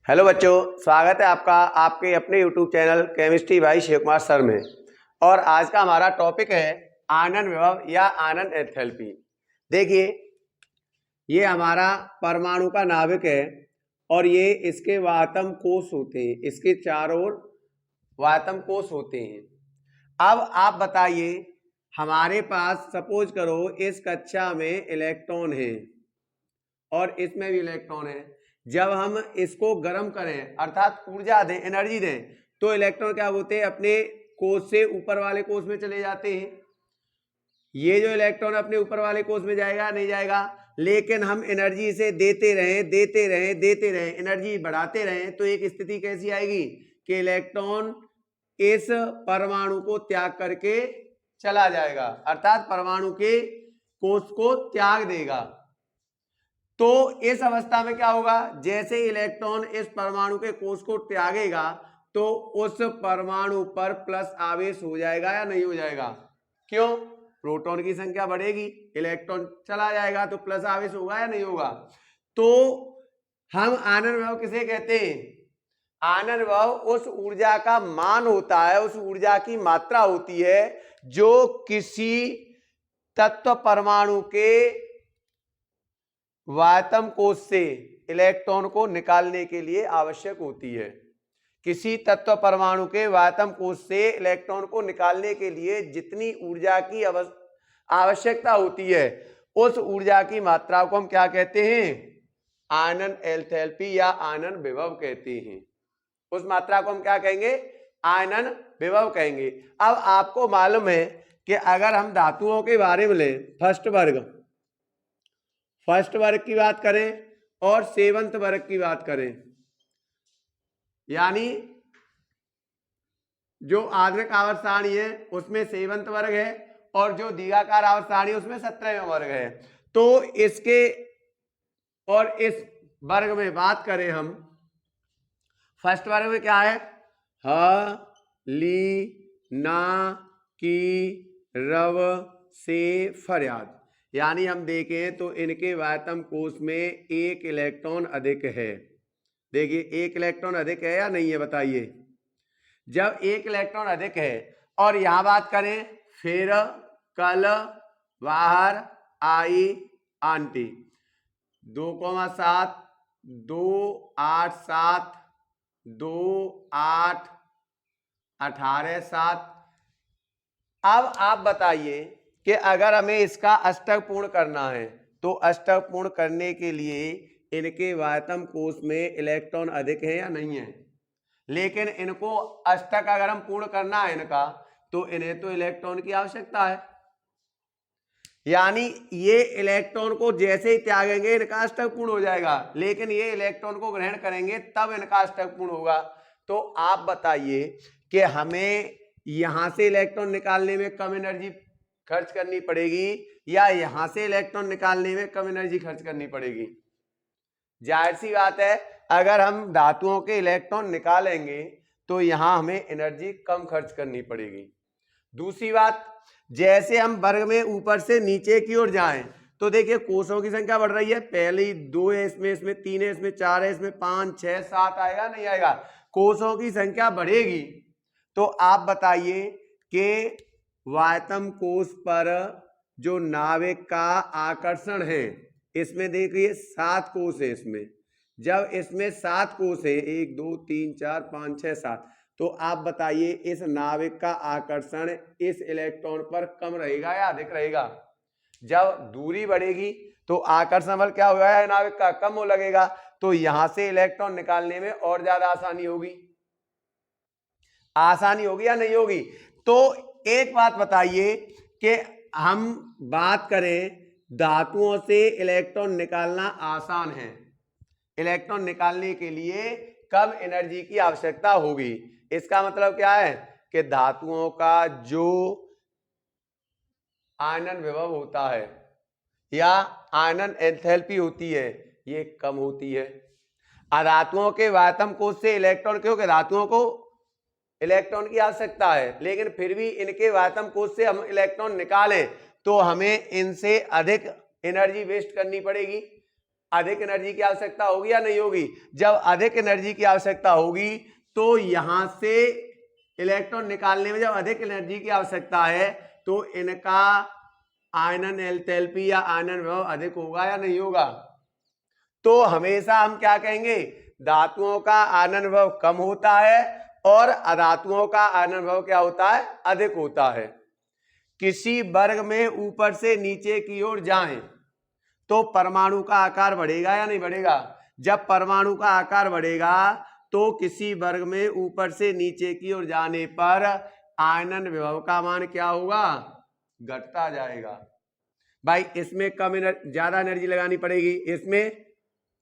Hello बच्चों, स्वागत है आपका आपके अपने YouTube चैनल केमिस्ट्री भाई शिव कुमार सर में। और आज का हमारा टॉपिक है आनंद विभव या आनंद एंथैल्पी। देखिए, ये हमारा परमाणु का नाभिक है और ये इसके वातम कोष होते हैं, इसके चारों ओर वातम कोष होते हैं। अब आप बताइए, हमारे पास सपोज करो इस कक्षा में इलेक्ट्रॉन है और इसमें भी इलेक्ट्रॉन है। जब हम इसको गर्म करें अर्थात ऊर्जा दें, एनर्जी दें, तो इलेक्ट्रॉन क्या होते हैं, अपने कोष से ऊपर वाले कोष में चले जाते हैं। ये जो इलेक्ट्रॉन अपने ऊपर वाले कोष में जाएगा नहीं जाएगा, लेकिन हम एनर्जी इसे देते रहें, एनर्जी बढ़ाते रहें, तो एक स्थिति कैसी आएगी कि इलेक्ट्रॉन इस परमाणु को त्याग करके चला जाएगा, अर्थात परमाणु के कोष को त्याग देगा। तो इस अवस्था में क्या होगा, जैसे इलेक्ट्रॉन इस परमाणु के कोष को त्यागेगा तो उस परमाणु पर प्लस आवेश हो जाएगा या नहीं हो जाएगा? क्यों? प्रोटॉन की संख्या बढ़ेगी, इलेक्ट्रॉन चला जाएगा तो प्लस आवेश होगा या नहीं होगा? तो हम आनंद विभव किसे कहते हैं? आनंद विभव उस ऊर्जा का मान होता है, उस ऊर्जा की मात्रा होती है जो किसी तत्व परमाणु के वातम कोष से इलेक्ट्रॉन को निकालने के लिए आवश्यक होती है। किसी तत्व परमाणु के वातम कोष से इलेक्ट्रॉन को निकालने के लिए जितनी ऊर्जा की आवश्यकता होती है, उस ऊर्जा की मात्रा को हम क्या कहते हैं? आनंद एंथैल्पी या आनंद विभव कहते हैं। उस मात्रा को हम क्या कहेंगे? आनंद विभव कहेंगे। अब आपको मालूम है कि अगर हम धातुओं के बारे में लें, फर्स्ट वर्ग की बात करें और सेवंत वर्ग की बात करें, यानी जो आवर्त आवर्त सारणी है उसमें सेवंत वर्ग है और जो दीर्घाकार आवर्त सारणी है उसमें 17वां वर्ग है। तो इसके और इस वर्ग में बात करें हम, फर्स्ट वर्ग में क्या है? ह, ली, ना, की, रव, से, फरियाद। यानी हम देखें तो इनके वातम कोष में एक इलेक्ट्रॉन अधिक है। देखिए, एक इलेक्ट्रॉन अधिक है या नहीं है, बताइए। जब एक इलेक्ट्रॉन अधिक है और यहां बात करें फिर, कल, बाहर, आई, आंटी, 2,7, 2, 8, 7, 2, 8, 18, 7। अब आप बताइए कि अगर हमें इसका अष्टक पूर्ण करना है तो अष्टक पूर्ण करने के लिए इनके वातम कोष में इलेक्ट्रॉन अधिक है या नहीं है? लेकिन इनको अष्टक अगर हम पूर्ण करना है इनका, तो इन्हें तो इलेक्ट्रॉन की आवश्यकता है। यानी ये इलेक्ट्रॉन को जैसे ही त्यागेंगे इनका अष्टक पूर्ण हो जाएगा, लेकिन ये इलेक्ट्रॉन को ग्रहण करेंगे तब इनका अष्टक पूर्ण होगा। तो आप बताइए कि हमें यहां से इलेक्ट्रॉन निकालने में कम एनर्जी खर्च करनी पड़ेगी या यहां से इलेक्ट्रॉन निकालने में कम एनर्जी खर्च करनी पड़ेगी? जाहिर सी बात है, अगर हम धातुओं के इलेक्ट्रॉन निकालेंगे तो यहां हमें एनर्जी कम खर्च करनी पड़ेगी। दूसरी बात, जैसे हम वर्ग में ऊपर से नीचे की ओर जाएं तो देखिए कोषों की संख्या बढ़ रही है। पहले 2 है, इसमें 3 है, इसमें 4 है, इसमें 5, 6, 7 आएगा नहीं आएगा? कोषों की संख्या बढ़ेगी। तो आप बताइए कि वातम कोष पर जो नाभिक का आकर्षण है, इसमें देखिए 7 कोष है। इसमें जब इसमें 7 कोष है, 1, 2, 3, 4, 5, 6, 7, तो आप बताइए इस नाभिक का आकर्षण इस इलेक्ट्रॉन पर कम रहेगा या अधिक रहेगा? जब दूरी बढ़ेगी तो आकर्षण बल क्या होगा, नाभिक का कम हो लगेगा, तो यहां से इलेक्ट्रॉन निकालने में और ज्यादा आसानी होगी या नहीं होगी? तो एक बात बताइए कि हम बात करें धातुओं से इलेक्ट्रॉन निकालना आसान है, इलेक्ट्रॉन निकालने के लिए कम एनर्जी की आवश्यकता होगी। इसका मतलब क्या है कि धातुओं का जो आनंद विभव होता है या आनंद एंथैल्पी होती है ये कम होती है। अधातुओं के वातम कोष से इलेक्ट्रॉन, क्योंकि धातुओं को इलेक्ट्रॉन की आवश्यकता है, लेकिन फिर भी इनके वातम कोष से हम इलेक्ट्रॉन निकालें तो हमें इनसे अधिक एनर्जी वेस्ट करनी पड़ेगी। अधिक एनर्जी की आवश्यकता होगी या नहीं होगी? जब अधिक एनर्जी की आवश्यकता होगी तो यहां से इलेक्ट्रॉन निकालने में जब अधिक एनर्जी की आवश्यकता है तो इनका आयनन एंथैल्पी या आयनन विभव अधिक होगा या नहीं होगा? तो हमेशा हम क्या कहेंगे, धातुओं का आयनन विभव कम होता है और अधातुओं का आयनन विभव क्या होता है? अधिक होता है। किसी वर्ग में ऊपर से नीचे की ओर जाएं तो परमाणु का आकार बढ़ेगा या नहीं बढ़ेगा? जब परमाणु का आकार बढ़ेगा तो किसी वर्ग में ऊपर से नीचे की ओर जाने पर आयनन विभव का मान क्या होगा? घटता जाएगा। भाई इसमें ज्यादा एनर्जी लगानी पड़ेगी, इसमें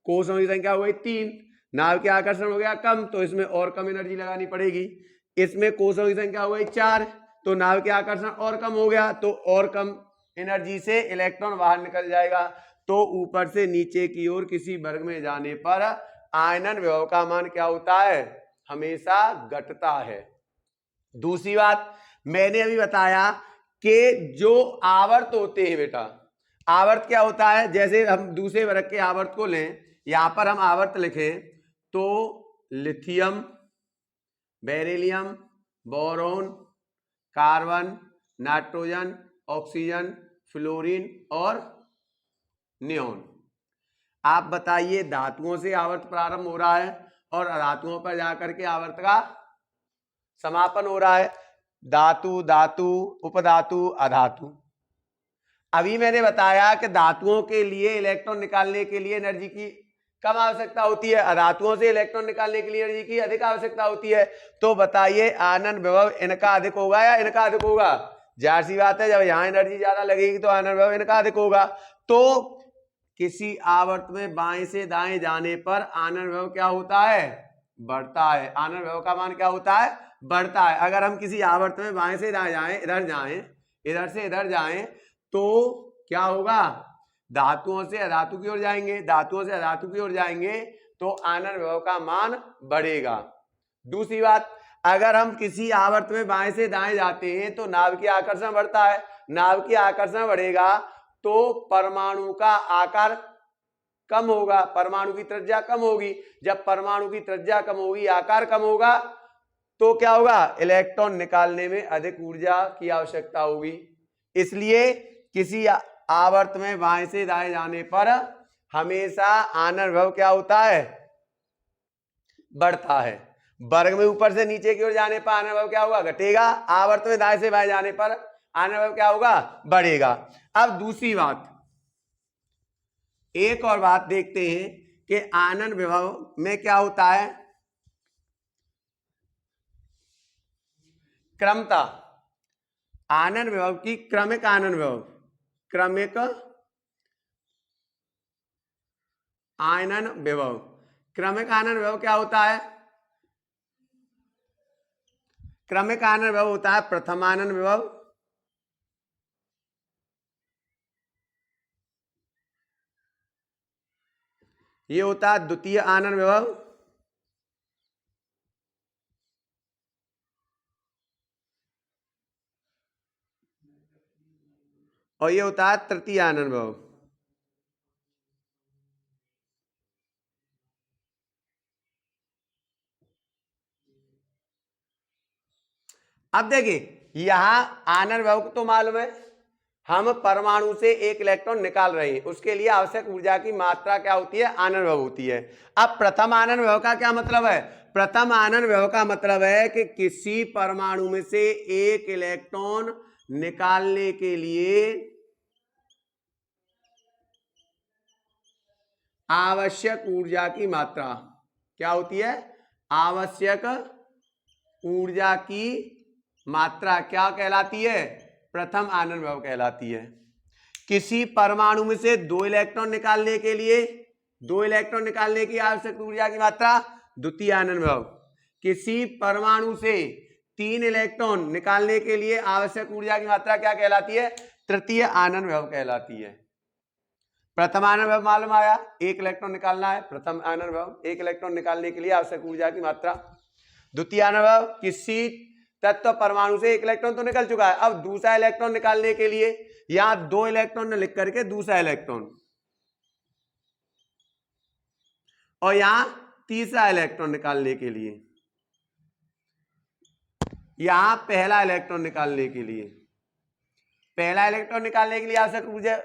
कोषों की संख्या हो गई 3, नाव के आकर्षण हो गया कम तो इसमें और कम एनर्जी लगानी पड़ेगी। इसमें कोषों की संख्या हो गई 4 तो नाव के आकर्षण और कम हो गया तो और कम एनर्जी से इलेक्ट्रॉन बाहर निकल जाएगा। तो ऊपर से नीचे की ओर किसी वर्ग में जाने पर आयनन विभव का मान क्या होता है? हमेशा घटता है। दूसरी बात मैंने अभी बताया कि जो आवर्त होते हैं बेटा, आवर्त क्या होता है? जैसे हम दूसरे वर्ग के आवर्त को लें, यहां पर हम आवर्त लिखें तो lithium, beryllium, boron, carbon, nitrogen, oxygen, fluorine और नियोन। आप बताइए धातुओं से आवर्त प्रारंभ हो रहा है और अधातुओं पर जाकर के आवर्त का समापन हो रहा है। धातु, धातु, उपधातु, अधातु। अभी मैंने बताया कि धातुओं के लिए इलेक्ट्रॉन निकालने के लिए एनर्जी की कम आवश्यकता होती है, अधातुओं से इलेक्ट्रॉन निकालने के लिए एनर्जी की अधिक आवश्यकता होती है। तो बताइए आयनन विभव इनका अधिक होगा या इनका अधिक होगा? जाहिर सी बात है, जब यहाँ एनर्जी ज्यादा लगेगी तो आयनन विभव इनका अधिक होगा। तो किसी आवर्त में बाएं से दाएं जाने पर आयनन विभव क्या होता है? बढ़ता है। आयनन विभव का मान क्या होता है? बढ़ता है। अगर हम किसी आवर्त में बाएं से दाएं जाएं, इधर से इधर जाएं तो क्या होगा? धातुओं से अधातु की ओर जाएंगे, धातुओं से अधातु की ओर जाएंगे तो आयनन विभव का मान बढ़ेगा। दूसरी बात, अगर हम किसी आवर्त में बाएं से दाएं जाते हैं तो नाभ की आकर्षण बढ़ता है, नाभ की आकर्षण बढ़ेगा तो परमाणु का आकार कम होगा, परमाणु की त्रिज्या कम होगी। जब परमाणु की त्रिज्या कम होगी, आकार कम होगा तो क्या होगा? इलेक्ट्रॉन निकालने में अधिक ऊर्जा की आवश्यकता होगी। इसलिए किसी आवर्त में बाएं से दाएं जाने पर हमेशा आयनन विभव क्या होता है? बढ़ता है। वर्ग में ऊपर से नीचे की ओर जाने पर आयनन विभव क्या होगा? घटेगा। आवर्त में दाएं से बाएं जाने पर आयनन विभव क्या होगा? बढ़ेगा। अब दूसरी बात, एक और बात देखते हैं कि आयनन विभव में क्या होता है? क्रमता। आयनन विभव की क्रमिक आयनन विभव, क्रमिक आयनन विभव, क्रमिक आयनन विभव क्या होता है? क्रमिक आयनन विभव होता है प्रथम आयनन विभव, ये होता है द्वितीय आयनन विभव, और ये होता है तृतीय आयनन विभव। अब देखिए यहां आयनन विभव को तो मालूम है, हम परमाणु से एक इलेक्ट्रॉन निकाल रहे हैं, उसके लिए आवश्यक ऊर्जा की मात्रा क्या होती है? आयनन विभव होती है। अब प्रथम आयनन विभव का क्या मतलब है? प्रथम आयनन विभव का मतलब है कि किसी परमाणु में से एक इलेक्ट्रॉन निकालने के लिए आवश्यक ऊर्जा की मात्रा क्या होती है? आवश्यक ऊर्जा की मात्रा क्या कहलाती है? प्रथम आयनन विभव कहलाती है। किसी परमाणु में से दो इलेक्ट्रॉन निकालने के लिए, दो इलेक्ट्रॉन निकालने की आवश्यक ऊर्जा की मात्रा द्वितीय आयनन विभव। किसी परमाणु से 3 इलेक्ट्रॉन निकालने के लिए आवश्यक ऊर्जा की मात्रा क्या कहलाती है? तृतीय आयनन विभव कहलाती है। प्रथम आयनन विभव मालूम आया, एक इलेक्ट्रॉन निकालना है, प्रथम आयनन विभव एक इलेक्ट्रॉन निकालने के लिए आवश्यक ऊर्जा की मात्रा। द्वितीय आयनन विभव किसी तत्व परमाणु से एक इलेक्ट्रॉन तो निकल चुका है, अब दूसरा इलेक्ट्रॉन निकालने के लिए यहां 2 इलेक्ट्रॉन लिख करके दूसरा इलेक्ट्रॉन, और यहां तीसरा इलेक्ट्रॉन निकालने के लिए, यहां पहला इलेक्ट्रॉन निकालने के लिए, पहला इलेक्ट्रॉन निकालने के लिए आवश्यक ऊर्जा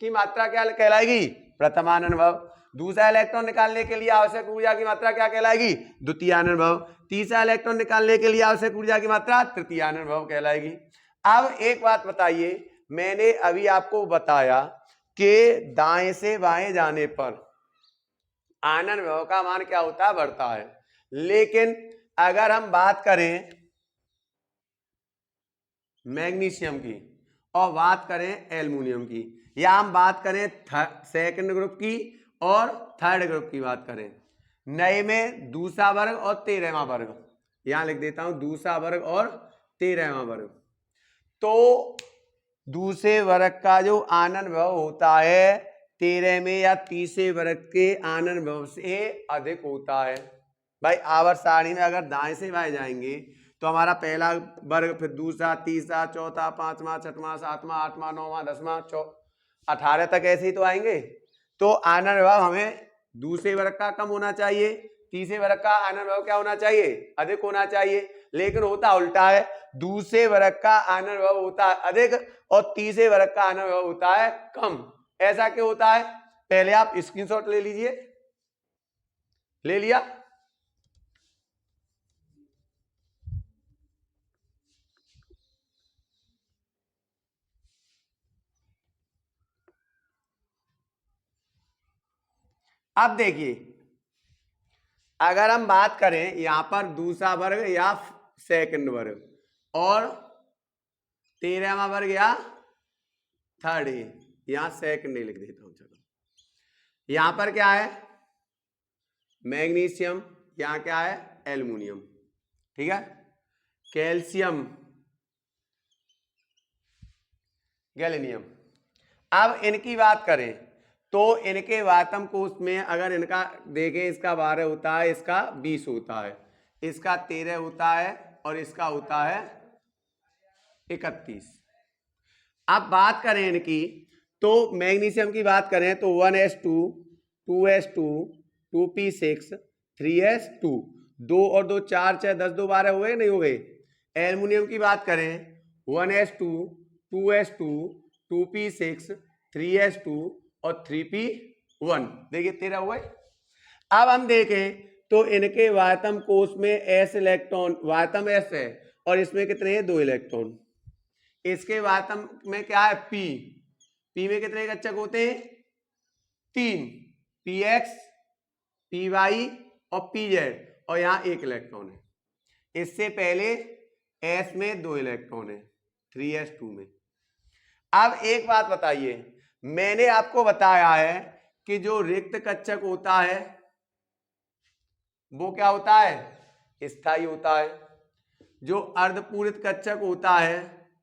की मात्रा क्या कहलाएगी? प्रथमानंभव। दूसरा इलेक्ट्रॉन निकालने के लिए आवश्यक ऊर्जा की मात्रा क्या कहलाएगी? द्वितीयानंभव। तीसरा इलेक्ट्रॉन निकालने के लिए आवश्यक ऊर्जा की मात्रा तृतीयानंभव कहलाएगी। अब एक बात बताइए, मैंने अभी आपको बताया कि दाएं से बाएं जाने पर आनंदभव का मान क्या होता है? बढ़ता है। लेकिन अगर हम बात करें मैग्नीशियम की और बात करें एल्युमिनियम की, या हम बात करें सेकंड ग्रुप की और थर्ड ग्रुप की बात करें, नए में दूसरा वर्ग और 13वां वर्ग, यहां लिख देता हूं दूसरा वर्ग और 13वां वर्ग, तो दूसरे वर्ग का जो आनंदभव होता है 13 में या तीसरे वर्ग के आनंदभव से अधिक होता है। भाई आवर्त सारणी में अगर दाएं से बाएं जाएंगे तो हमारा पहला वर्ग, फिर दूसरा, तीसरा, चौथा, पांचवा, छठवां, सातवां, आठवां, नौवां, 10वां, 18 तक ऐसे ही तो आएंगे। तो आनंदभव हमें दूसरे वर्ग का कम होना चाहिए, तीसरे वर्ग का आनंदभव क्या होना चाहिए? अधिक होना चाहिए। लेकिन होता उल्टा है, दूसरे वर्ग का आनंदभव होता है अधिक और तीसरे वर्ग का आनंदभव होता है कम। ऐसा क्यों होता है? पहले आप स्क्रीनशॉट ले लीजिए। ले लिया? अब देखिए, अगर हम बात करें यहां पर दूसरा वर्ग या सेकंड वर्ग और 13वां वर्ग या थर्ड, यहां सेकंड लिख देता हूं। चलो, यहां पर क्या है? मैग्नीशियम, यहां क्या है? एल्युमिनियम, ठीक है। कैल्शियम, गैलिनियम। अब इनकी बात करें तो इनके वातम कोष में अगर इनका देखें, इसका 12 होता है, इसका 20 होता है, इसका 13 होता है और इसका होता है 31। अब बात करें इनकी तो मैग्नीशियम की बात करें तो 1s2 2s2 2p6 3s2, 2 और 2 4 6 10 2 12 हुए नहीं हुए। एल्युमिनियम की बात करें 1s2 2s2 2p6 3s2 और 3p1, देखिए 13 हुए। अब हम देखें तो इनके वातम कोष में s इलेक्ट्रॉन, वातम s है और इसमें कितने हैं? 2 इलेक्ट्रॉन। इसके वातम में क्या है? p में कितने कक्षक होते हैं? 3, px py और pz, और यहां 1 इलेक्ट्रॉन है। इससे पहले s में 2 इलेक्ट्रॉन है 3s2 में। अब एक बात बताइए, मैंने आपको बताया है कि जो रिक्त कक्षक होता है वो क्या होता है? स्थायी होता है। जो अर्धपूरित कक्षक होता है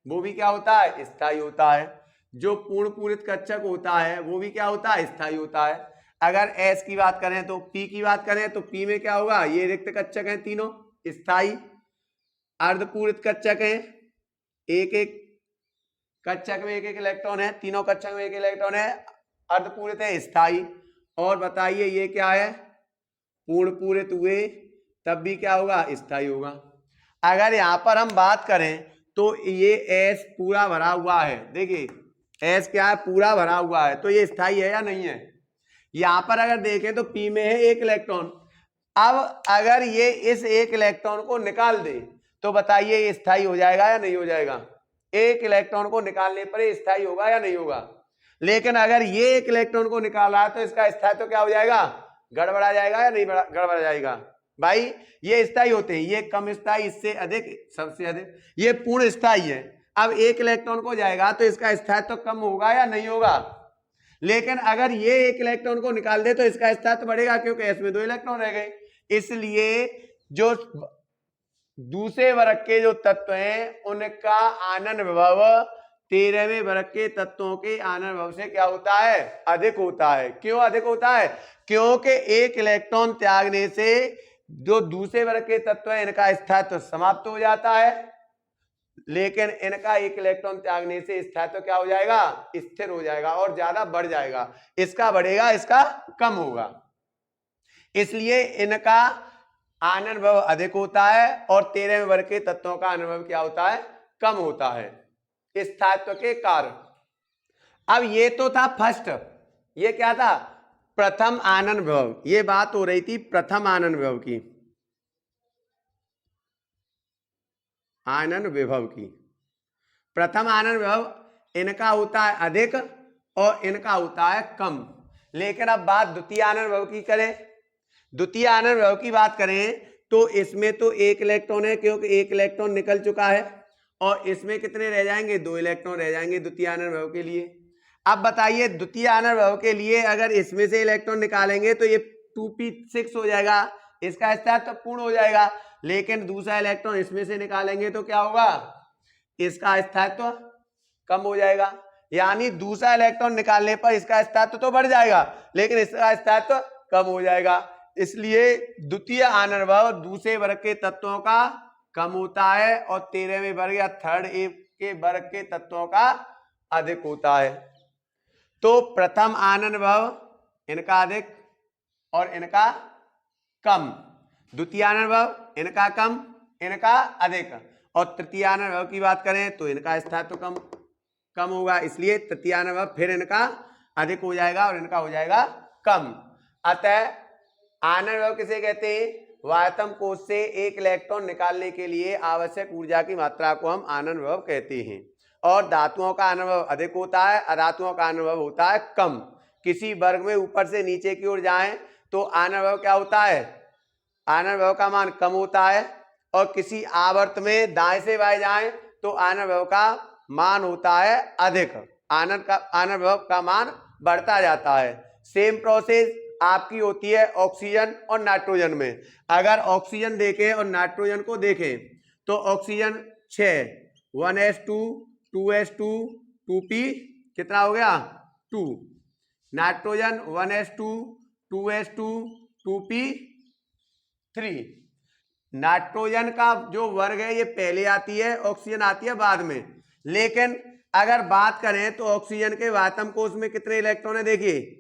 वो भी क्या होता है? स्थायी होता है। जो पूर्ण पूरित कक्षक होता है वो भी क्या होता है? स्थायी होता है। अगर S की बात करें तो P की बात करें तो P में क्या होगा? ये रिक्त कक्षक हैं तीनों स्थायी। अर्धपूरित कक्षक हैं, एक एक कक्षक में 1 1 इलेक्ट्रॉन है, तीनों कक्षक में 1 इलेक्ट्रॉन है, अर्धपूरित है, स्थायी। और बताइए ये क्या है? पूर्ण पूरित हुए तब भी क्या होगा? स्थायी होगा। अगर यहां पर हम बात करें तो ये S पूरा भरा हुआ है, देखिए S क्या है? पूरा भरा हुआ है, तो ये स्थायी है या नहीं है? यहां पर अगर देखें तो P में है 1 इलेक्ट्रॉन। अब अगर ये इस 1 इलेक्ट्रॉन को निकाल दे तो बताइए ये स्थायी हो जाएगा या नहीं हो जाएगा? 1 इलेक्ट्रॉन को निकालने पर ये स्थायी होगा या नहीं होगा? लेकिन अगर ये 1 इलेक्ट्रॉन को निकाला तो इसका स्थायित्व तो क्या हो जाएगा? गड़बड़ा जाएगा या नहीं गड़बड़ा जाएगा? भाई ये स्थायी होते हैं, ये कम स्थायी, इससे अधिक, सबसे अधिक, ये पूर्ण स्थायी है। अब 1 इलेक्ट्रॉन को जाएगा तो इसका स्थायित्व तो कम होगा या नहीं होगा? लेकिन अगर ये 1 इलेक्ट्रॉन को निकाल दे तो इसका स्थायित्व बढ़ेगा, क्योंकि इसमें 2 इलेक्ट्रॉन रह गए। इसलिए जो दूसरे वर्ग के जो तत्व हैं उनका आनंदभव 13वें वर्ग के तत्वों के आनंदभव से क्या होता है? अधिक होता है। क्यों अधिक होता है? क्योंकि 1 इलेक्ट्रॉन त्यागने से जो दूसरे वर्ग के तत्व है इनका स्थायित्व समाप्त हो जाता है, लेकिन इनका 1 इलेक्ट्रॉन त्यागने से स्थायित्व क्या हो जाएगा? स्थिर हो जाएगा और ज्यादा बढ़ जाएगा। इसका बढ़ेगा, इसका कम होगा। इसलिए इनका आनंद अधिक होता है और 13वें वर्ग के तत्वों का आनंद क्या होता है, कम होता है, स्थायित्व के कारण। अब ये तो था फर्स्ट, ये क्या था, प्रथम आनंद विभव। ये बात हो रही थी प्रथम आनंद विभव की, आनंद विभव की। प्रथम आनंद विभव इनका होता है अधिक और इनका होता है कम। लेकिन अब बात द्वितीय आनंद विभव की करें, द्वितीय आनंद विभव की बात करें तो इसमें तो 1 इलेक्ट्रॉन है, क्योंकि 1 इलेक्ट्रॉन निकल चुका है, और इसमें कितने रह जाएंगे, 2 इलेक्ट्रॉन रह जाएंगे द्वितीय आनंद विभव के लिए। अब बताइए द्वितीय आनंद विभव के लिए अगर इसमें से इलेक्ट्रॉन निकालेंगे तो ये 2p6 हो जाएगा, इसका स्थायित्व पूर्ण हो जाएगा। लेकिन दूसरा इलेक्ट्रॉन इसमें से निकालेंगे तो क्या होगा, इसका स्थायित्व कम हो जाएगा। यानी दूसरा इलेक्ट्रॉन निकालने पर इसका स्थायित्व तो बढ़ जाएगा लेकिन इसका स्थायित्व कम हो जाएगा। इसलिए द्वितीय आनंद विभव दूसरे वर्ग के तत्वों का कम होता है और 13वें वर्ग या थर्ड ए के वर्ग के तत्वों का अधिक होता है। तो प्रथम आनंद विभव इनका अधिक और इनका कम, द्वितीय आनंद विभव इनका कम इनका अधिक, और तृतीय आनंद विभव की बात करें तो इनका स्थायित्व कम होगा, इसलिए तृतीय आनंद विभव फिर इनका अधिक हो जाएगा और इनका हो जाएगा कम। अतः आनंद विभव किसे कहते हैं, वायतम कोश से 1 इलेक्ट्रॉन निकालने के लिए आवश्यक ऊर्जा की मात्रा को हम आनंद विभव कहते हैं। और धातुओं का आनंद विभव अधिक होता है, अधातुओं का आनंद विभव होता है कम। किसी वर्ग में ऊपर से नीचे की ओर जाएं तो आनंद विभव क्या होता है, आनंद विभव का मान कम होता है, और किसी आवर्त में दाएं से बाएं जाएं तो आनंद विभव का मान होता है अधिक, आनंद विभव का मान बढ़ता जाता है। सेम प्रोसेस आपकी होती है ऑक्सीजन और नाइट्रोजन में। अगर ऑक्सीजन देखें और नाइट्रोजन को देखें तो ऑक्सीजन 6, 1s2 2s2 2p कितना हो गया 2, nitrogen 1s2 2s2 2p3। Nitrogen का जो वर्ग है ये पहले आती है, ऑक्सीजन आती है बाद में। लेकिन अगर बात करें तो ऑक्सीजन के वातम कोश में कितने इलेक्ट्रॉन है, देखिए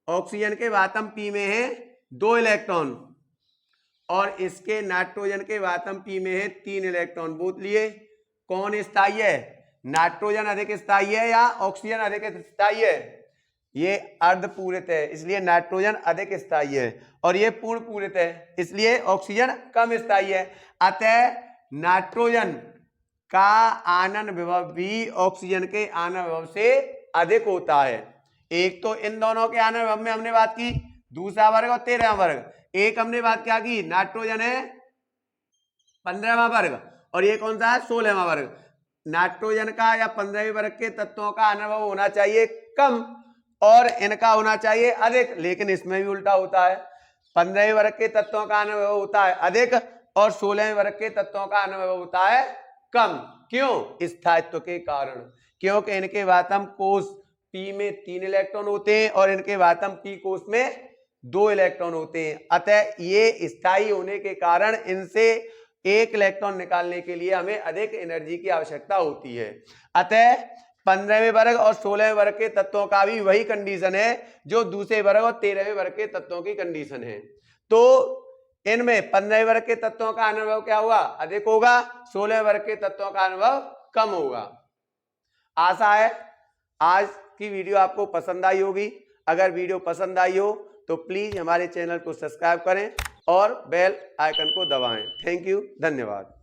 ऑक्सीजन के वातम पी में है 2 इलेक्ट्रॉन और इसके नाइट्रोजन के वातम पी में है 3 इलेक्ट्रॉन। बोलिए कौन स्थायी है, नाइट्रोजन अधिक स्थायी है या ऑक्सीजन अधिक स्थायी है, ये अर्ध पूरित है इसलिए नाइट्रोजन अधिक स्थायी है, और ये पूर्ण पूरित है इसलिए ऑक्सीजन कम स्थायी है। अतः नाइट्रोजन का आनंद विभव भी ऑक्सीजन के आनंद विभव से अधिक होता है। एक तो इन दोनों के आनंद विभव में हमने बात की, दूसरा वर्ग और 13वां वर्ग। एक हमने बात क्या की, नाइट्रोजन है 15वां वर्ग और ये कौन सा है 16वां वर्ग। नाइट्रोजन का या 15वें वर्ग के तत्वों का आनंद विभव होना चाहिए कम और इनका होना चाहिए अधिक, लेकिन इसमें भी उल्टा होता है। 15वें वर्ग के तत्वों का आनंद विभव होता है अधिक और 16वें वर्ग के तत्वों का आनंद विभव होता है कम। क्यों, स्थायित्व के कारण, क्योंकि इनके वातम कोश P में 3 इलेक्ट्रॉन होते हैं और इनके वातम P कोश में 2 इलेक्ट्रॉन होते हैं। अतः ये स्थायी होने के कारण इनसे 1 इलेक्ट्रॉन निकालने के लिए हमें अधिक एनर्जी की आवश्यकता होती है। अतः 15वें वर्ग और 16वें वर्ग के तत्वों का भी वही कंडीशन है जो दूसरे वर्ग और 13वें वर्ग के तत्वों की कंडीशन है। तो इनमें 15वें वर्ग के तत्वों का अनुभव क्या होगा, अधिक होगा, 16वें वर्ग के तत्वों का अनुभव कम होगा। आशा है आज की वीडियो आपको पसंद आई होगी। अगर वीडियो पसंद आई हो तो प्लीज हमारे चैनल को सब्सक्राइब करें और बेल आइकन को दबाएं। थैंक यू, धन्यवाद।